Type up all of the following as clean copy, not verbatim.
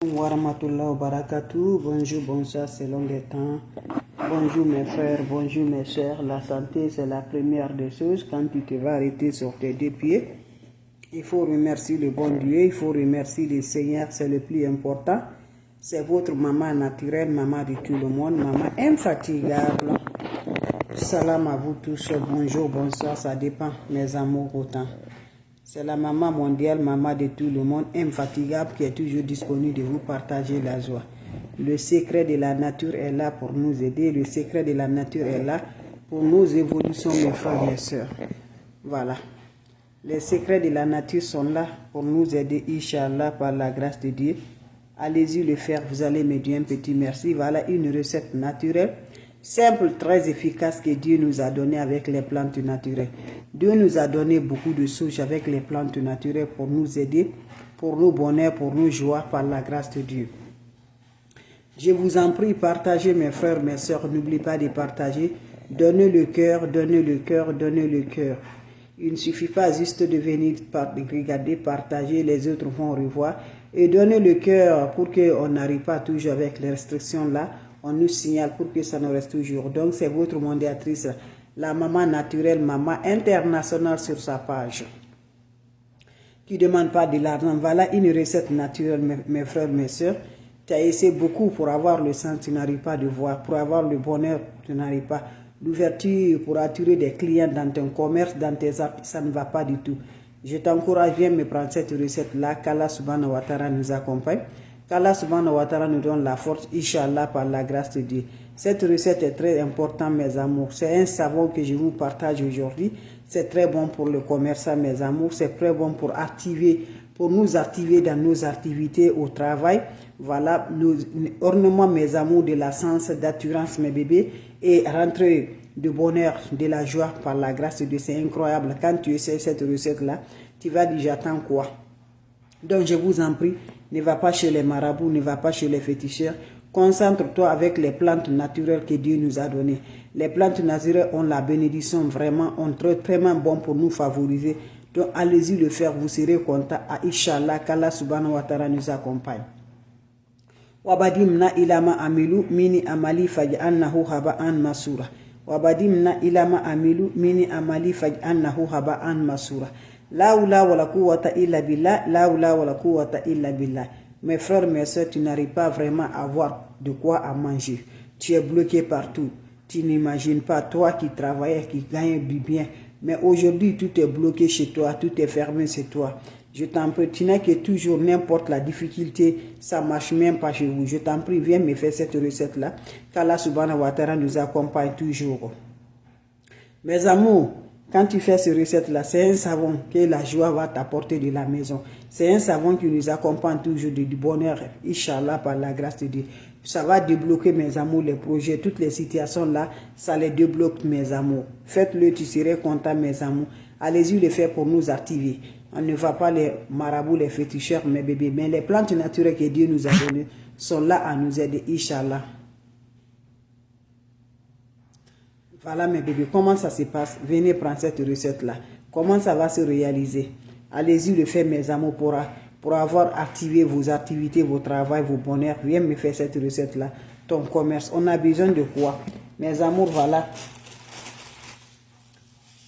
Warahmatullahi wabarakatuh. Bonjour, bonsoir selon les temps. Bonjour mes frères, bonjour mes sœurs. La santé c'est la première des choses. Quand tu te vas arrêter sur tes deux pieds, il faut remercier le bon Dieu, il faut remercier le Seigneur, c'est le plus important. C'est votre maman naturelle, maman de tout le monde, maman infatigable. Salam à vous tous, bonjour, bonsoir, ça dépend, mes amours autant. C'est la maman mondiale, maman de tout le monde, infatigable, qui est toujours disponible de vous partager la joie. Le secret de la nature est là pour nous aider. Le secret de la nature est là pour nos évolutions, mes frères et mes sœurs. Voilà. Les secrets de la nature sont là pour nous aider, Inch'Allah, par la grâce de Dieu. Allez-y le faire, vous allez me dire un petit merci. Voilà une recette naturelle, simple, très efficace que Dieu nous a donné avec les plantes naturelles. Dieu nous a donné beaucoup de choses avec les plantes naturelles pour nous aider, pour nos bonheurs, pour nos joies, par la grâce de Dieu. Je vous en prie, partagez mes frères, mes sœurs, n'oubliez pas de partager. Donnez le cœur, donnez le cœur, donnez le cœur. Il ne suffit pas juste de venir regarder, partager, les autres vont revoir. Et donnez le cœur pour qu'on n'arrive pas toujours avec les restrictions là. On nous signale pour que ça nous reste toujours. Donc c'est votre mondiatrice, la maman naturelle, maman internationale sur sa page, qui ne demande pas de l'argent. Voilà une recette naturelle, mes frères, mes soeurs. Tu as essayé beaucoup pour avoir le sang, tu n'arrives pas de voir. Pour avoir le bonheur, tu n'arrives pas. L'ouverture pour attirer des clients dans ton commerce, dans tes apps, ça ne va pas du tout. Je t'encourage, viens me prendre cette recette-là. Qu'Allah subhanahu wa ta'ala nous accompagne. Qu'Allah subhanahu wa ta'ala nous donne la force, Inch'Allah, par la grâce de Dieu. Cette recette est très importante, mes amours. C'est un savon que je vous partage aujourd'hui. C'est très bon pour le commerce, mes amours. C'est très bon pour activer, pour nous activer dans nos activités au travail. Voilà, nos ornements, mes amours, de la sens, d'assurance, mes bébés, et rentrer de bonheur, de la joie par la grâce de Dieu. C'est incroyable. Quand tu essaies cette recette-là, tu vas dire, j'attends quoi? Donc, je vous en prie, ne va pas chez les marabouts, ne va pas chez les féticheurs. Concentre-toi avec les plantes naturelles que Dieu nous a données. Les plantes naturelles ont la bénédiction vraiment, ont très bon pour nous favoriser. Donc, allez-y le faire, vous serez content. Inch'Allah, qu'Allah subhanahu wa ta'ala nous accompagne. Wabadimna ilama amilu mini amali faj'annahu haba'an masura. Wabadimna ilama amilu mini amali faj'annahu haba'an masura. La oula wa la quwwata illa billah, la oula wa la quwwata illa billah. Mes frères, mes soeurs, tu n'arrives pas vraiment à avoir de quoi à manger. Tu es bloqué partout. Tu n'imagines pas, toi qui travailles, qui gagne du bien. Mais aujourd'hui, tout est bloqué chez toi, tout est fermé chez toi. Je t'en prie, tu n'as que toujours n'importe la difficulté, ça ne marche même pas chez vous. Je t'en prie, viens me faire cette recette-là. Qu'Allah subhanahu wa ta'ala nous accompagne toujours. Mes amours, quand tu fais cette recette-là, c'est un savon que la joie va t'apporter de la maison. C'est un savon qui nous accompagne toujours du bonheur, Inch'Allah, par la grâce de Dieu. Ça va débloquer, mes amours, les projets, toutes les situations-là, ça les débloque, mes amours. Faites-le, tu serais content, mes amours. Allez-y le faire pour nous activer. On ne va pas les marabouts, les féticheurs, mes bébés, mais les plantes naturelles que Dieu nous a données sont là à nous aider, Inch'Allah. Voilà mes bébés, comment ça se passe? Venez prendre cette recette-là. Comment ça va se réaliser? Allez-y le faire, mes amours, pour avoir activé vos activités, vos travails, vos bonheurs. Viens me faire cette recette-là, ton commerce. On a besoin de quoi? Mes amours, voilà.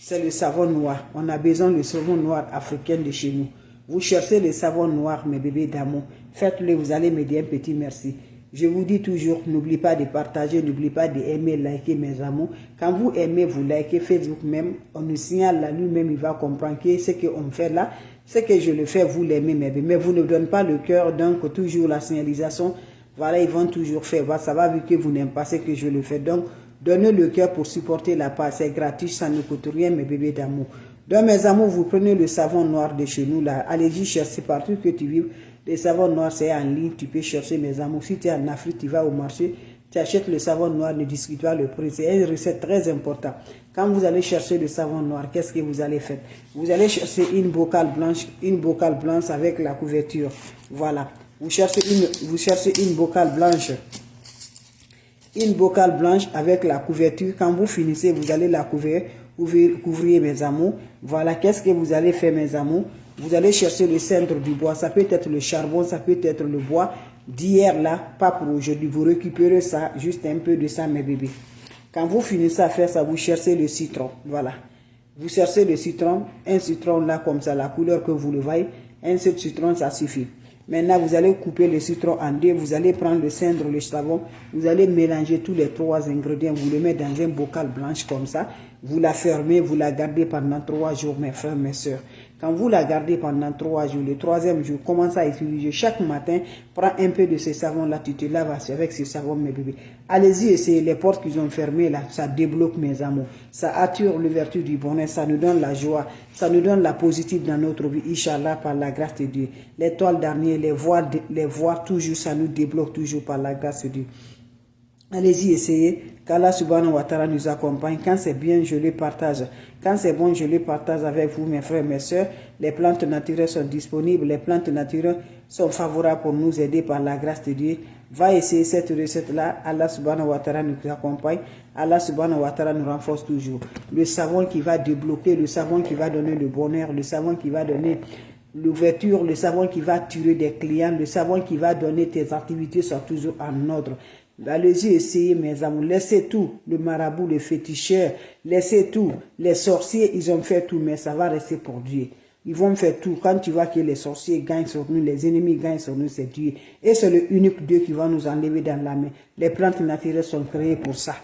C'est le savon noir. On a besoin du savon noir africain de chez nous. Vous cherchez le savon noir, mes bébés d'amour. Faites-le, vous allez me dire un petit merci. Je vous dis toujours, n'oubliez pas de partager, n'oubliez pas d'aimer, liker, mes amours. Quand vous aimez, vous likez Facebook même, on nous signale là, lui-même, il va comprendre que ce qu'on fait là, ce que je le fais, vous l'aimez, mes bébés. Mais vous ne donnez pas le cœur, donc toujours la signalisation, voilà, ils vont toujours faire. Voilà, ça va vu que vous n'aimez pas ce que je le fais. Donc, donnez le cœur pour supporter la page. C'est gratuit, ça ne coûte rien, mes bébés d'amour. Donc, mes amours, vous prenez le savon noir de chez nous, là. Allez-y chercher partout que tu vives. Le savon noir, c'est en ligne. Tu peux chercher, mes amours. Si tu es en Afrique, tu vas au marché. Tu achètes le savon noir, ne discute pas le prix. C'est une recette très importante. Quand vous allez chercher le savon noir, qu'est-ce que vous allez faire? Vous allez chercher une bocale blanche avec la couverture. Voilà. Vous cherchez une bocale blanche. Une bocale blanche avec la couverture. Quand vous finissez, vous allez la couvrir, mes amours. Voilà, qu'est-ce que vous allez faire, mes amours? Vous allez chercher le centre du bois. Ça peut être le charbon, ça peut être le bois. d'hier là, pas pour aujourd'hui. Vous récupérez ça, juste un peu de ça, mes bébés. Quand vous finissez à faire ça, vous cherchez le citron. Voilà. Vous cherchez le citron, un citron là comme ça, la couleur que vous le voyez, un seul citron, ça suffit. Maintenant, vous allez couper le citron en deux, vous allez prendre le cendre, le savon, vous allez mélanger tous les 3 ingrédients, vous le mettez dans un bocal blanche comme ça, vous la fermez, vous la gardez pendant 3 jours, mes frères, mes soeurs. Quand vous la gardez pendant 3 jours, le 3e jour, commencez à utiliser chaque matin, prends un peu de ce savon-là, tu te laves avec ce savon, mes bébés. Allez-y, essayez les portes qu'ils ont fermées là, ça débloque mes amours, ça attire l'ouverture du bonheur, ça nous donne la joie, ça nous donne la positive dans notre vie, Inch'Allah, par la grâce de Dieu. L'étoile dernier, les voir toujours, ça nous débloque toujours par la grâce de Dieu. Allez-y, essayez. Qu'Allah subhanahu wa ta'ala nous accompagne. Quand c'est bien, je le partage. Quand c'est bon, je le partage avec vous, mes frères, mes soeurs. Les plantes naturelles sont disponibles. Les plantes naturelles sont favorables pour nous aider par la grâce de Dieu. Va essayer cette recette-là. Allah subhanahu wa ta'ala nous accompagne. Allah subhanahu wa ta'ala nous renforce toujours. Le savon qui va débloquer, le savon qui va donner le bonheur, le savon qui va donner l'ouverture, le savon qui va tuer des clients, le savon qui va donner tes activités sont toujours en ordre. Allez-y, essayez, mes amours. Laissez tout. Le marabout, le féticheur, laissez tout. Les sorciers, ils ont fait tout, mais ça va rester pour Dieu. Ils vont faire tout. Quand tu vois que les sorciers gagnent sur nous, les ennemis gagnent sur nous, c'est Dieu. Et c'est le unique Dieu qui va nous enlever dans la main. Les plantes naturelles sont créées pour ça.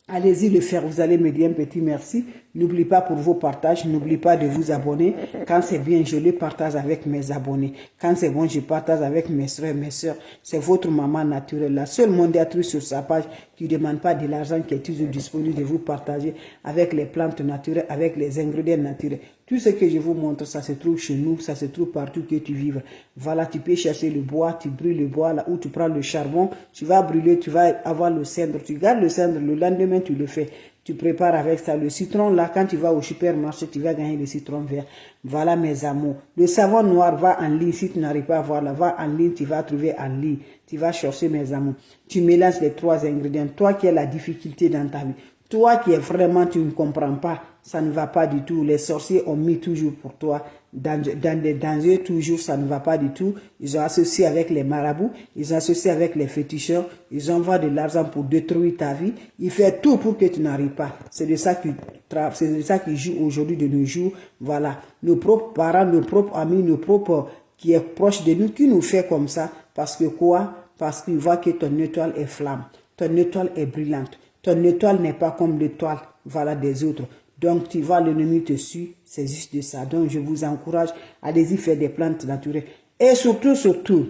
Allez-y le faire, vous allez me dire un petit merci. N'oubliez pas pour vos partages, n'oubliez pas de vous abonner. Quand c'est bien, je le partage avec mes abonnés. Quand c'est bon, je partage avec mes frères, mes soeurs. C'est votre maman naturelle, la seule mondiatrice sur sa page qui ne demande pas de l'argent, qui est toujours disponible de vous partager avec les plantes naturelles, avec les ingrédients naturels. Tout ce que je vous montre, ça se trouve chez nous, ça se trouve partout que tu vives. Voilà, tu peux chercher le bois, tu brûles le bois là où tu prends le charbon, tu vas brûler, tu vas avoir le cendre, tu gardes le cendre, le lendemain tu le fais. Tu prépares avec ça le citron là, quand tu vas au supermarché, tu vas gagner le citron vert. Voilà mes amours. Le savon noir va en ligne, si tu n'arrives pas à voir là, va en ligne, tu vas trouver en ligne. Tu vas chercher mes amours. Tu mélanges les 3 ingrédients. Toi qui as la difficulté dans ta vie, toi qui est vraiment, tu ne comprends pas, ça ne va pas du tout. Les sorciers ont mis toujours pour toi dans des dangers, toujours ça ne va pas du tout. Ils ont associé avec les marabouts, ils ont associé avec les féticheurs, ils envoient de l'argent pour détruire ta vie. Ils font tout pour que tu n'arrives pas. C'est de ça qui joue aujourd'hui de nos jours. Voilà, nos propres parents, nos propres amis, nos propres qui est proche de nous, qui nous fait comme ça. Parce que quoi? Parce qu'ils voient que ton étoile est flamme, ton étoile est brillante. Ton étoile n'est pas comme l'étoile, voilà, des autres. Donc, tu vois, l'ennemi te suit, c'est juste de ça. Donc, je vous encourage, allez-y faire des plantes naturelles. Et surtout,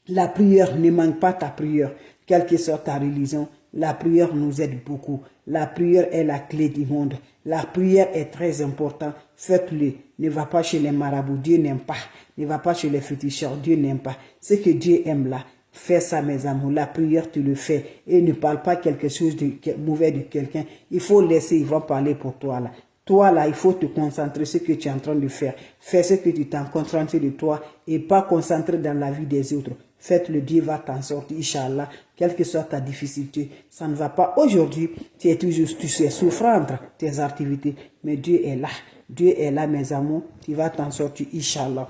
la prière, ne manque pas ta prière. Quelle que soit ta religion, la prière nous aide beaucoup. La prière est la clé du monde. La prière est très importante. Faites-le. Ne va pas chez les marabouts, Dieu n'aime pas. Ne va pas chez les féticheurs, Dieu n'aime pas. Ce que Dieu aime là. Fais ça, mes amours. La prière, tu le fais. Et ne parle pas quelque chose de mauvais de quelqu'un. Il faut laisser, ils vont parler pour toi là. Toi là, il faut te concentrer sur ce que tu es en train de faire. Fais ce que tu t'en concentres de toi et pas concentrer dans la vie des autres. Faites-le, Dieu va t'en sortir, Inch'Allah. Quelle que soit ta difficulté, ça ne va pas. Aujourd'hui, tu es souffrant tes activités. Mais Dieu est là. Dieu est là, mes amours. Tu vas t'en sortir, Inch'Allah.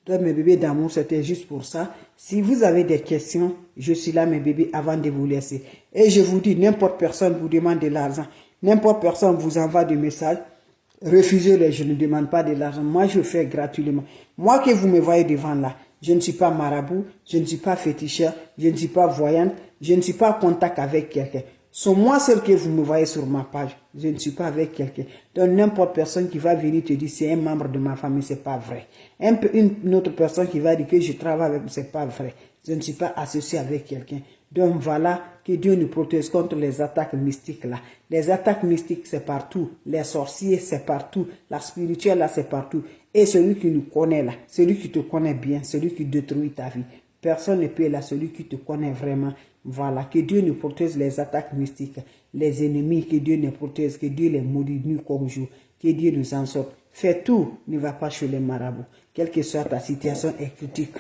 Donc, mes bébés d'amour, c'était juste pour ça. Si vous avez des questions, je suis là, mes bébés, avant de vous laisser. Et je vous dis, n'importe personne vous demande de l'argent. N'importe personne vous envoie des messages. Refusez-les, je ne demande pas de l'argent. Moi, je fais gratuitement. Moi que vous me voyez devant là, je ne suis pas marabout, je ne suis pas féticheur, je ne suis pas voyante, je ne suis pas en contact avec quelqu'un. C'est moi seul que vous me voyez sur ma page. Je ne suis pas avec quelqu'un. Donc n'importe personne qui va venir te dire c'est un membre de ma famille, c'est pas vrai. Une autre personne qui va dire que je travaille avec, c'est pas vrai. Je ne suis pas associé avec quelqu'un. Donc voilà, que Dieu nous protège contre les attaques mystiques là. Les attaques mystiques c'est partout. Les sorciers c'est partout. La spirituelle là c'est partout. Et celui qui nous connaît là, celui qui te connaît bien, celui qui détruit ta vie. Personne ne peut là, celui qui te connaît vraiment. Voilà, que Dieu nous protège les attaques mystiques, les ennemis, que Dieu nous protège, que Dieu les maudit nuit comme jour, que Dieu nous en sorte. Fais tout, ne va pas chez les marabouts. Quelle que soit ta situation est critique.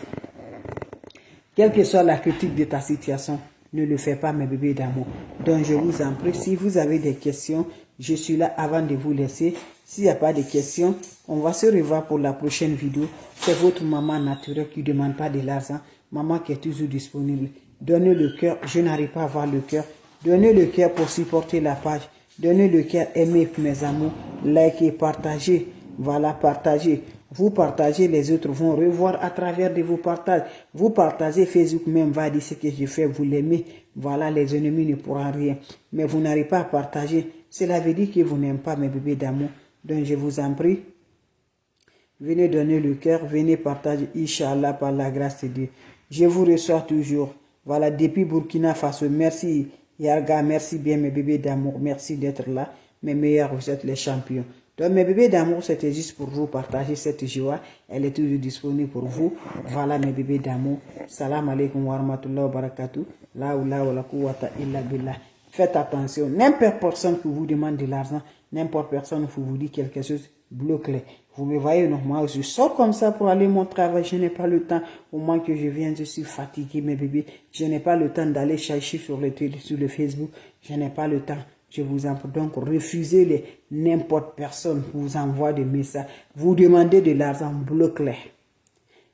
Quelle que soit la critique de ta situation, ne le fais pas, mes bébés d'amour. Donc je vous en prie, si vous avez des questions, Je suis là avant de vous laisser. S'il n'y a pas de questions, on va se revoir pour la prochaine vidéo. C'est votre maman naturelle qui ne demande pas de l'argent. Maman qui est toujours disponible. Donnez le cœur. Je n'arrive pas à voir le cœur. Donnez le cœur pour supporter la page. Donnez le cœur, aimez mes amours. Likez, partagez. Voilà, partagez. Vous partagez, les autres vont revoir à travers de vos partages. Vous partagez, Facebook même va dire ce que je fais, vous l'aimez. Voilà, les ennemis ne pourront rien. Mais vous n'arrivez pas à partager. Cela veut dire que vous n'aimez pas mes bébés d'amour. Donc je vous en prie, venez donner le cœur, venez partager, Inch'Allah, par la grâce de Dieu. Je vous reçois toujours. Voilà, depuis Burkina Faso. Merci, Yarga, merci bien mes bébés d'amour. Merci d'être là. Mes meilleurs, vous êtes les champions. Donc mes bébés d'amour, c'était juste pour vous partager cette joie. Elle est toujours disponible pour vous. Voilà mes bébés d'amour. Salam alaikum wa rahmatullahi wa barakatuh. La oula wa la quwwata illa billah. Faites attention. N'importe personne qui vous demande de l'argent, n'importe personne qui vous dit quelque chose, bloquez-les. Vous me voyez, normalement, je sors comme ça pour aller mon travail. Je n'ai pas le temps. Au moins que je viens, je suis fatigué, mes bébés. Je n'ai pas le temps d'aller chercher sur le Facebook. Je n'ai pas le temps. Je vous en prie, donc refusez n'importe personne qui vous envoie des messages. Vous demandez de l'argent, bloquez-les.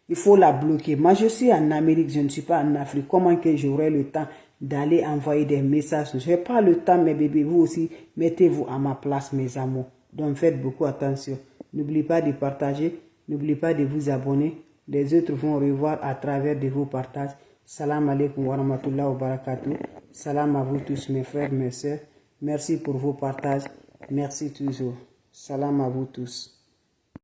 Il faut la bloquer. Moi, je suis en Amérique, je ne suis pas en Afrique. Comment que j'aurai le temps d'aller envoyer des messages? Je n'ai pas le temps, mes bébés. Vous aussi, mettez-vous à ma place, mes amours. Donc, faites beaucoup attention. N'oubliez pas de partager. N'oubliez pas de vous abonner. Les autres vont revoir à travers de vos partages. Salam alaikum wa rahmatullahi wa barakatuh. Salam à vous tous, mes frères, mes sœurs. Merci pour vos partages. Merci toujours. Salam à vous tous.